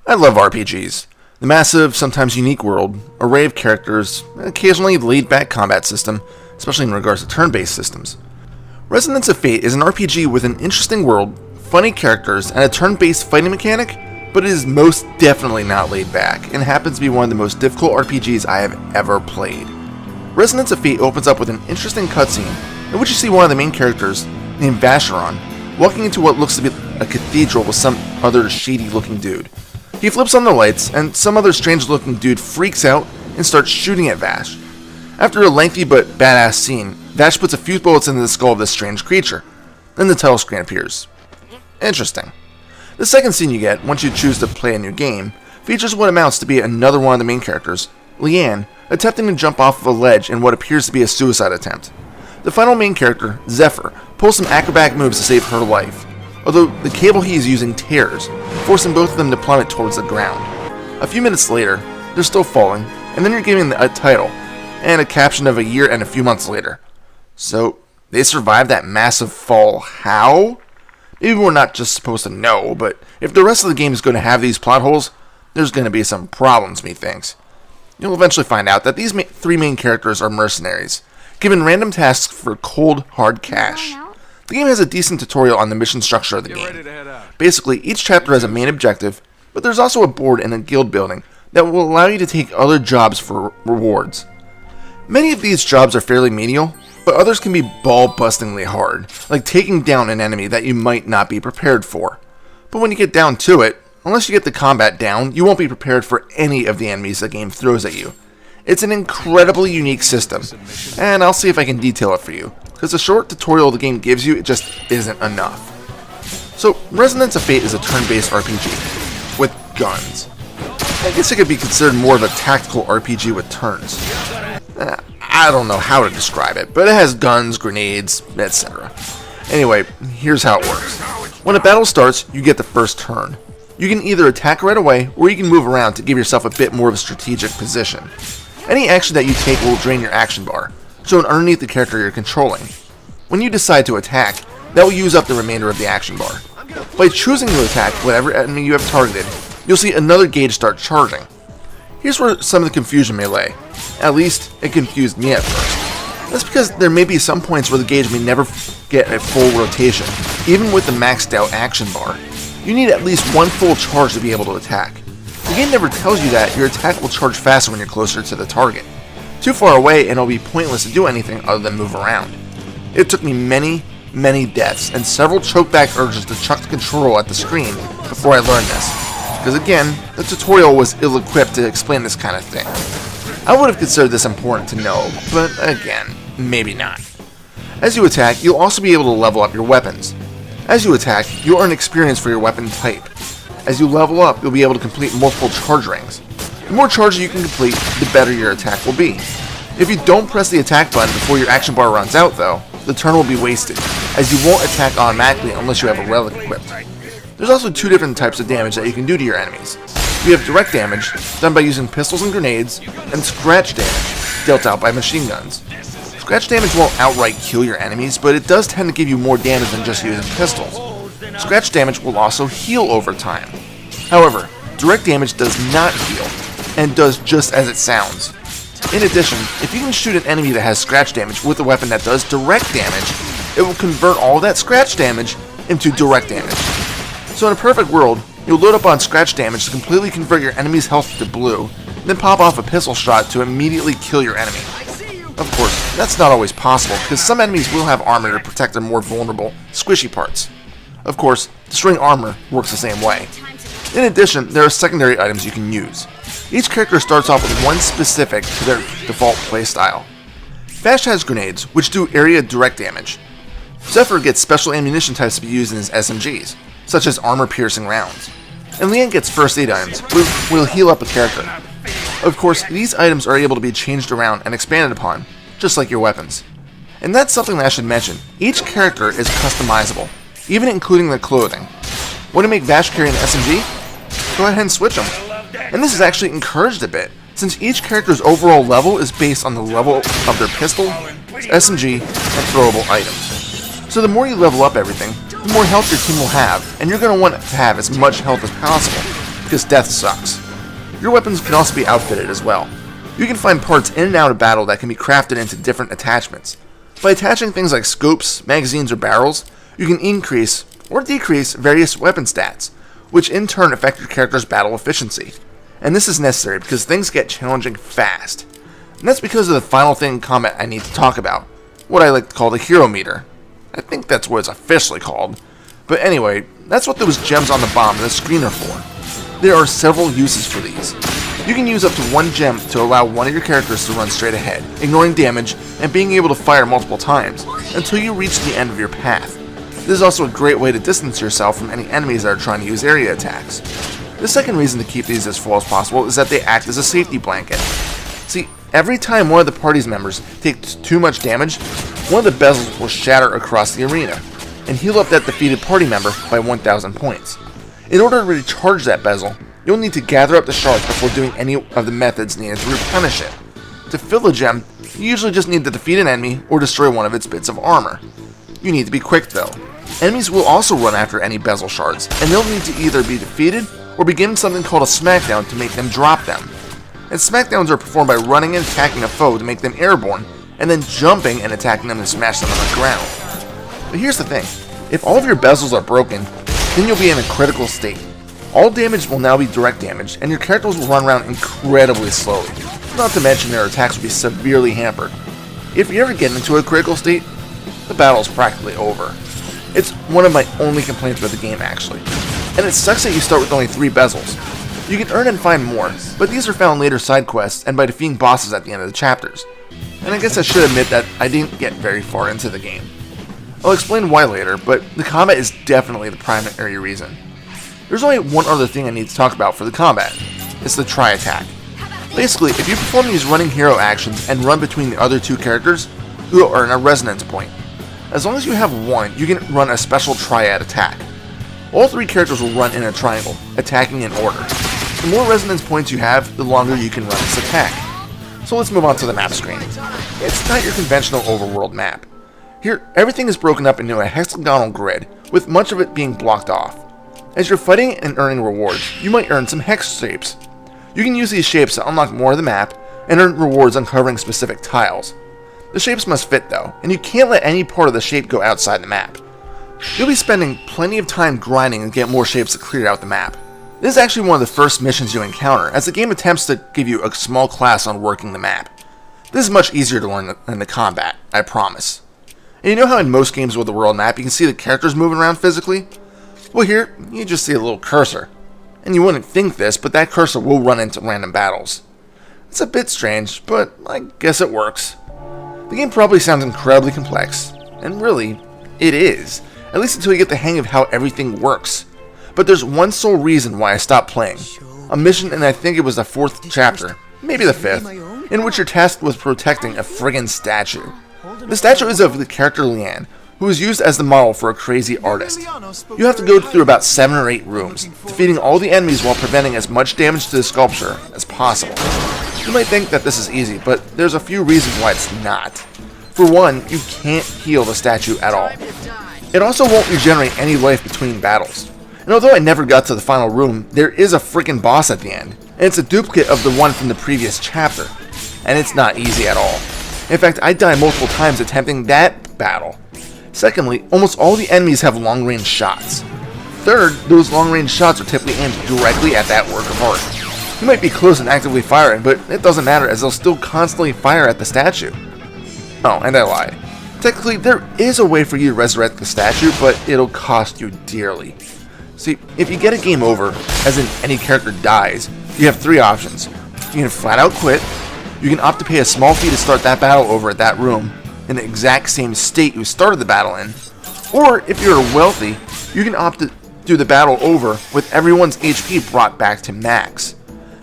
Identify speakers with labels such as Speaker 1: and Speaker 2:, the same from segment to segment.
Speaker 1: I love RPGs. The massive, sometimes unique world, array of characters, and occasionally laid-back combat system, especially in regards to turn-based systems. Resonance of Fate is an RPG with an interesting world, funny characters, and a turn-based fighting mechanic, but it is most definitely not laid back, and happens to be one of the most difficult RPGs I have ever played. Resonance of Fate opens up with an interesting cutscene, in which you see one of the main characters, named Vacheron, walking into what looks to be a cathedral with some other shady-looking dude. He flips on the lights, and some other strange-looking dude freaks out and starts shooting at Vash. After a lengthy but badass scene, Vash puts a few bullets into the skull of this strange creature. Then the title screen appears. Interesting. The second scene you get, once you choose to play a new game, features what amounts to be another one of the main characters, Leanne, attempting to jump off of a ledge in what appears to be a suicide attempt. The final main character, Zephyr, pulls some acrobatic moves to save her life, although the cable he is using tears, forcing both of them to plummet towards the ground. A few minutes later, they're still falling, and then you're given a title, and a caption of a year and a few months later. So, they survived that massive fall how? Maybe we're not just supposed to know, but if the rest of the game is going to have these plot holes, there's going to be some problems, methinks. You'll eventually find out that these three main characters are mercenaries, given random tasks for cold, hard cash. The game has a decent tutorial on the mission structure of the game. Basically, each chapter has a main objective, but there's also a board and a guild building that will allow you to take other jobs for rewards. Many of these jobs are fairly menial, but others can be ball-bustingly hard, like taking down an enemy that you might not be prepared for. But when you get down to it, unless you get the combat down, you won't be prepared for any of the enemies the game throws at you. It's an incredibly unique system, and I'll see if I can detail it for you, because the short tutorial the game gives you, it just isn't enough. So, Resonance of Fate is a turn-based RPG, with guns. I guess it could be considered more of a tactical RPG with turns. I don't know how to describe it, but it has guns, grenades, etc. Anyway, here's how it works. When a battle starts, you get the first turn. You can either attack right away, or you can move around to give yourself a bit more of a strategic position. Any action that you take will drain your action bar, shown underneath the character you're controlling. When you decide to attack, that will use up the remainder of the action bar. By choosing to attack whatever enemy you have targeted, you'll see another gauge start charging. Here's where some of the confusion may lay. At least, it confused me at first. That's because there may be some points where the gauge may never get a full rotation, even with the maxed out action bar. You need at least one full charge to be able to attack. The game never tells you that your attack will charge faster when you're closer to the target. Too far away and it'll be pointless to do anything other than move around. It took me many deaths and several chokeback urges to chuck the control at the screen before I learned this. Because again, the tutorial was ill-equipped to explain this kind of thing. I would have considered this important to know, but again, maybe not. As you attack, you'll also be able to level up your weapons. As you attack, you'll earn experience for your weapon type. As you level up, you'll be able to complete multiple charge rings. The more charges you can complete, the better your attack will be. If you don't press the attack button before your action bar runs out though, the turn will be wasted, as you won't attack automatically unless you have a relic equipped. There's also two different types of damage that you can do to your enemies. You have direct damage, done by using pistols and grenades, and scratch damage, dealt out by machine guns. Scratch damage won't outright kill your enemies, but it does tend to give you more damage than just using pistols. Scratch damage will also heal over time. However, direct damage does not heal, and does just as it sounds. In addition, if you can shoot an enemy that has scratch damage with a weapon that does direct damage, it will convert all that scratch damage into direct damage. So in a perfect world, you'll load up on scratch damage to completely convert your enemy's health to blue, then pop off a pistol shot to immediately kill your enemy. Of course, that's not always possible, because some enemies will have armor to protect their more vulnerable, squishy parts. Of course, destroying armor works the same way. In addition, there are secondary items you can use. Each character starts off with one specific to their default playstyle. Vash has grenades, which do area direct damage. Zephyr gets special ammunition types to be used in his SMGs, such as armor-piercing rounds. and Leanne gets first aid items, which will heal up a character. Of course, these items are able to be changed around and expanded upon, just like your weapons. And that's something that I should mention. Each character is customizable, even including their clothing. Want to make Vash carry an SMG? Go ahead and switch them. And this is actually encouraged a bit, since each character's overall level is based on the level of their pistol, SMG, and throwable items. So the more you level up everything, the more health your team will have, and you're going to want to have as much health as possible, because death sucks. Your weapons can also be outfitted as well. You can find parts in and out of battle that can be crafted into different attachments. By attaching things like scopes, magazines, or barrels, you can increase or decrease various weapon stats, which in turn affect your character's battle efficiency. And this is necessary because things get challenging fast. And that's because of the final thing in combat I need to talk about, what I like to call the hero meter. I think that's what it's officially called. But anyway, that's what those gems on the bomb and the screen are for. There are several uses for these. You can use up to one gem to allow one of your characters to run straight ahead, ignoring damage and being able to fire multiple times, until you reach the end of your path. This is also a great way to distance yourself from any enemies that are trying to use area attacks. The second reason to keep these as full as possible is that they act as a safety blanket. See, every time one of the party's members takes too much damage, one of the bezels will shatter across the arena, and heal up that defeated party member by 1,000 points. In order to recharge that bezel, you'll need to gather up the shards before doing any of the methods needed to replenish it. To fill the gem, you usually just need to defeat an enemy or destroy one of its bits of armor. You need to be quick though. Enemies will also run after any bezel shards, and they'll need to either be defeated or begin something called a smackdown to make them drop them. And smackdowns are performed by running and attacking a foe to make them airborne, and then jumping and attacking them to smash them on the ground. But here's the thing, if all of your bezels are broken, then you'll be in a critical state. All damage will now be direct damage, and your characters will run around incredibly slowly, not to mention their attacks will be severely hampered. If you ever get into a critical state, the battle is practically over. It's one of my only complaints with the game actually, and it sucks that you start with only 3 bezels. You can earn and find more, but these are found later side quests and by defeating bosses at the end of the chapters. And I guess I should admit that I didn't get very far into the game. I'll explain why later, but the combat is definitely the primary reason. There's only one other thing I need to talk about for the combat. It's the tri-attack. Basically, if you perform these running hero actions and run between the other 2 characters, you will earn a resonance point. As long as you have one, you can run a special triad attack. All 3 characters will run in a triangle, attacking in order. The more resonance points you have, the longer you can run this attack. So let's move on to the map screen. It's not your conventional overworld map. Here, everything is broken up into a hexagonal grid, with much of it being blocked off. As you're fighting and earning rewards, you might earn some hex shapes. You can use these shapes to unlock more of the map, and earn rewards uncovering specific tiles. The shapes must fit though, and you can't let any part of the shape go outside the map. You'll be spending plenty of time grinding and get more shapes to clear out the map. This is actually one of the first missions you encounter, as the game attempts to give you a small class on working the map. This is much easier to learn than the combat, I promise. And you know how in most games with the world map you can see the characters moving around physically? Well here, you just see a little cursor. And you wouldn't think this, but that cursor will run into random battles. It's a bit strange, but I guess it works. The game probably sounds incredibly complex, and really, it is, at least until you get the hang of how everything works. But there's one sole reason why I stopped playing. A mission, and I think it was the 4th chapter, maybe the 5th, in which you're tasked with protecting a friggin' statue. The statue is of the character Leanne, who is used as the model for a crazy artist. You have to go through about 7 or 8 rooms, defeating all the enemies while preventing as much damage to the sculpture as possible. You might think that this is easy, but there's a few reasons why it's not. For one, you can't heal the statue at all. It also won't regenerate any life between battles. And although I never got to the final room, there is a freaking boss at the end, and it's a duplicate of the one from the previous chapter. And it's not easy at all. In fact, I died multiple times attempting that battle. Secondly, almost all the enemies have long-range shots. Third, those long-range shots are typically aimed directly at that work of art. You might be close and actively firing, but it doesn't matter as they'll still constantly fire at the statue. Oh, and I lied. Technically, there is a way for you to resurrect the statue, but it'll cost you dearly. See, if you get a game over, as in any character dies, you have 3 options. You can flat out quit, you can opt to pay a small fee to start that battle over at that room, in the exact same state you started the battle in, or if you're wealthy, you can opt to do the battle over with everyone's HP brought back to max.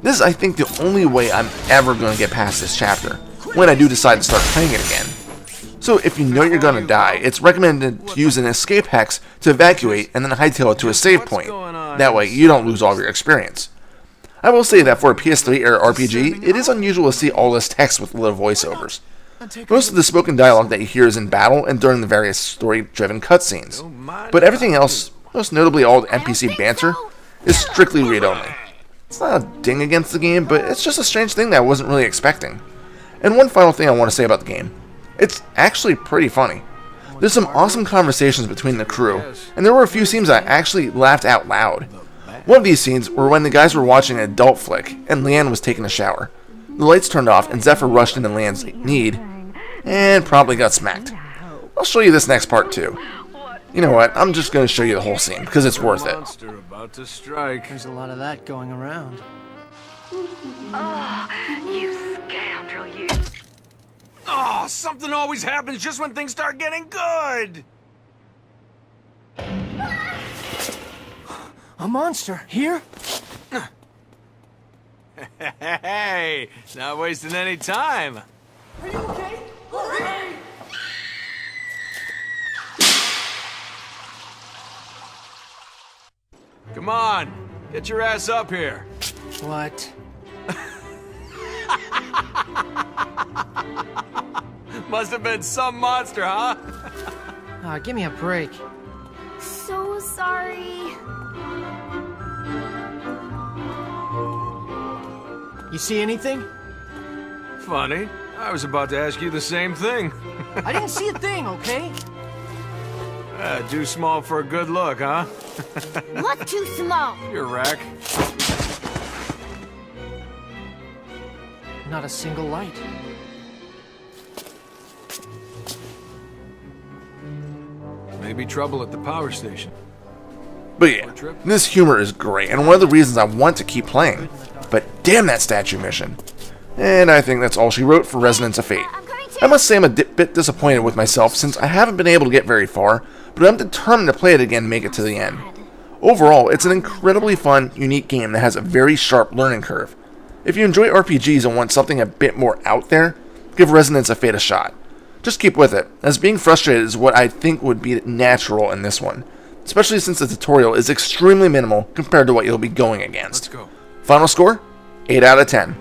Speaker 1: This is, I think, the only way I'm ever going to get past this chapter, when I do decide to start playing it again. So if you know you're going to die, it's recommended to use an escape hex to evacuate and then hightail it to a save point. That way you don't lose all of your experience. I will say that for a PS3 era RPG, it is unusual to see all this text with little voiceovers. Most of the spoken dialogue that you hear is in battle and during the various story-driven cutscenes, but everything else, most notably all the NPC banter, is strictly read-only. It's not a ding against the game, but it's just a strange thing that I wasn't really expecting. And one final thing I want to say about the game. It's actually pretty funny. There's some awesome conversations between the crew, and there were a few scenes I actually laughed out loud. One of these scenes were when the guys were watching an adult flick, and Leanne was taking a shower. The lights turned off, and Zephyr rushed into Leanne's need, and probably got smacked. I'll show you this next part too. You know what, I'm just going to show you the whole scene, because it's worth it.
Speaker 2: About to strike.
Speaker 3: There's a lot of that going around.
Speaker 4: Oh, you scoundrel, you.
Speaker 2: Oh, something always happens just when things start getting good.
Speaker 3: A monster here?
Speaker 2: Hey, not wasting any time.
Speaker 3: Are you okay? Hurry!
Speaker 2: Come on, get your ass up here.
Speaker 3: What?
Speaker 2: Must have been some monster, huh?
Speaker 3: Ah, give me a break.
Speaker 4: So sorry.
Speaker 3: You see anything?
Speaker 2: Funny. I was about to ask you the same thing.
Speaker 3: I didn't see a thing, okay?
Speaker 2: Too small for a good look, huh?
Speaker 4: What's too small?
Speaker 2: You're wreck.
Speaker 3: Not a single light.
Speaker 2: Maybe trouble at the power station.
Speaker 1: But yeah, this humor is great, and one of the reasons I want to keep playing. But damn that statue mission. And I think that's all she wrote for Resonance of Fate. I must say I'm a bit disappointed with myself since I haven't been able to get very far, but I'm determined to play it again and make it to the end. Overall, it's an incredibly fun, unique game that has a very sharp learning curve. If you enjoy RPGs and want something a bit more out there, give Resonance of Fate a shot. Just keep with it, as being frustrated is what I think would be natural in this one, especially since the tutorial is extremely minimal compared to what you'll be going against.
Speaker 2: Let's go.
Speaker 1: Final score? 8 out of 10.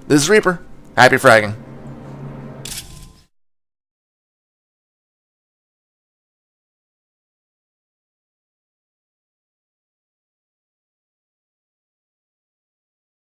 Speaker 1: This is Reaper. Happy fragging.